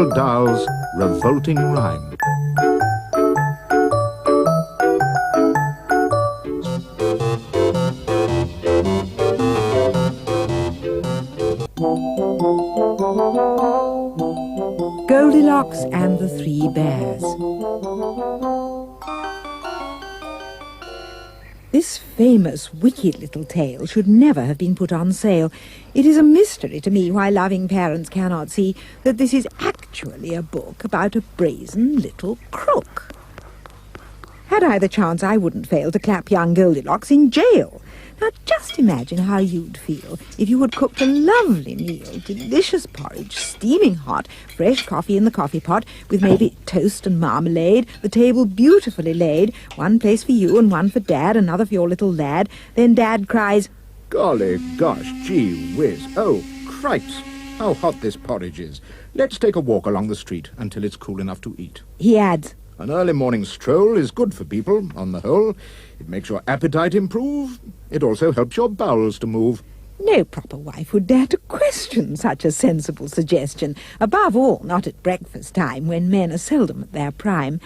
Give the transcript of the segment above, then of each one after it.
Roald Dahl's revolting rhyme. Goldilocks and the Three Bears. This famous, wicked little tale should never have been put on sale. It is a mystery to me why loving parents cannot see that this is actually a book about a brazen little crook. Had I the chance, I wouldn't fail to clap young Goldilocks in jail. Now, just imagine how you'd feel if you had cooked a lovely meal, delicious porridge, steaming hot, fresh coffee in the coffee pot, with maybe toast and marmalade, the table beautifully laid, one place for you and one for Dad, another for your little lad. Then Dad cries, Golly gosh, gee whiz, oh, cripes, how hot this porridge is. Let's take a walk along the street until it's cool enough to eat. He adds, An early morning stroll is good for people, on the whole. It makes your appetite improve. It also helps your bowels to move. No proper wife would dare to question such a sensible suggestion, above all not at breakfast time, when men are seldom at their prime.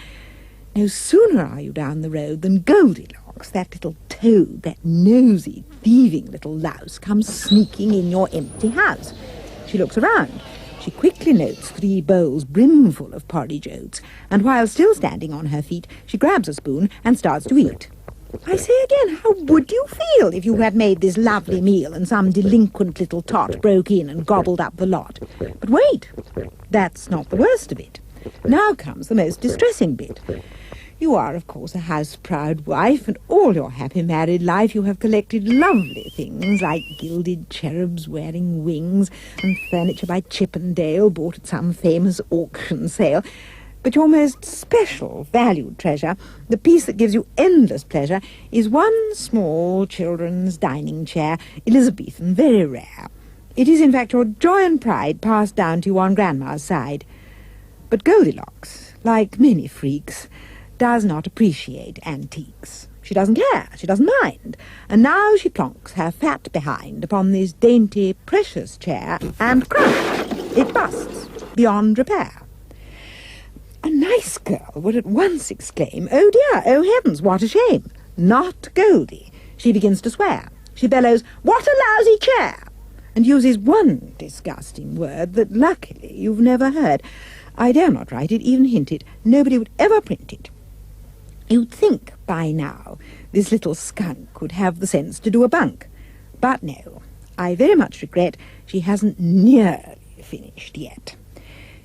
No sooner are you down the road than Goldilocks, that little toad, that nosy, thieving little louse, comes sneaking in your empty house. She looks around. She quickly notes 3 bowls brimful of porridge oats, and while still standing on her feet, she grabs a spoon and starts to eat. I say again, how would you feel if you had made this lovely meal and some delinquent little tot broke in and gobbled up the lot? But wait, that's not the worst of it. Now comes the most distressing bit. You are, of course, a house-proud wife, and all your happy married life you have collected lovely things like gilded cherubs wearing wings and furniture by Chippendale bought at some famous auction sale. But your most special, valued treasure, the piece that gives you endless pleasure, is one small children's dining chair, Elizabethan, very rare. It is, in fact, your joy and pride passed down to you on Grandma's side. But Goldilocks, like many freaks, does not appreciate antiques. She doesn't care, she doesn't mind, and now she plonks her fat behind upon this dainty, precious chair, and crash! It busts, beyond repair. A nice girl would at once exclaim, "Oh dear, oh heavens, what a shame!" Not Goldie. She begins to swear. She bellows, "What a lousy chair!" and uses one disgusting word that luckily you've never heard. I dare not write it, even hint it. Nobody would ever print it. You'd think by now this little skunk would have the sense to do a bunk. But no, I very much regret she hasn't nearly finished yet.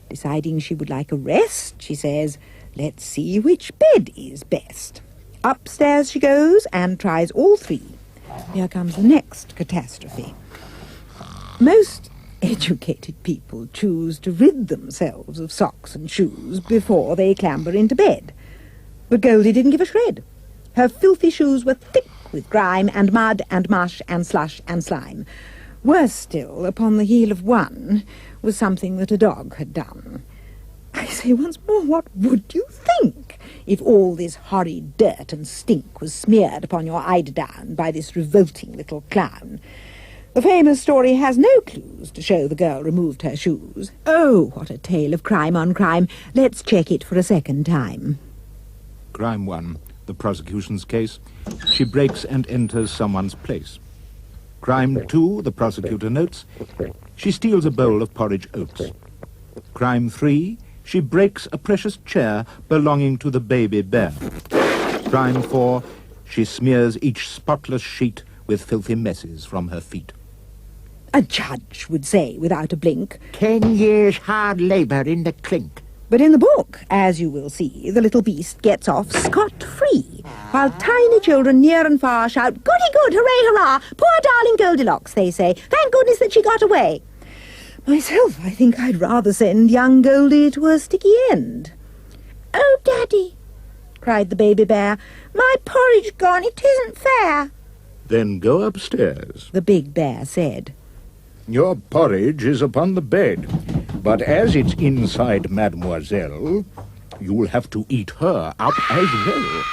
Deciding she would like a rest, she says, "Let's see which bed is best." Upstairs she goes and tries all 3. Here comes the next catastrophe. Most educated people choose to rid themselves of socks and shoes before they clamber into bed. But Goldie didn't give a shred. Her filthy shoes were thick with grime and mud and mush and slush and slime. Worse still, upon the heel of one was something that a dog had done. I say once more, what would you think if all this horrid dirt and stink was smeared upon your eiderdown by this revolting little clown? The famous story has no clues to show the girl removed her shoes. Oh, what a tale of crime on crime. Let's check it for a second time. Crime 1, the prosecution's case. She breaks and enters someone's place. Crime 2, the prosecutor notes. She steals a bowl of porridge oats. Crime 3, she breaks a precious chair belonging to the baby bear. Crime 4, she smears each spotless sheet with filthy messes from her feet. A judge would say without a blink. 10 years hard labour in the clink. But in the book, as you will see, the little beast gets off scot-free, while tiny children near and far shout, "Goody good, hooray, hurrah! Poor darling Goldilocks," they say. "Thank goodness that she got away." Myself, I think I'd rather send young Goldie to a sticky end. "Oh, Daddy," cried the baby bear, "my porridge gone, it isn't fair." Then go upstairs. The big bear said. Your porridge is upon the bed, but as it's inside Mademoiselle, you'll have to eat her up as well.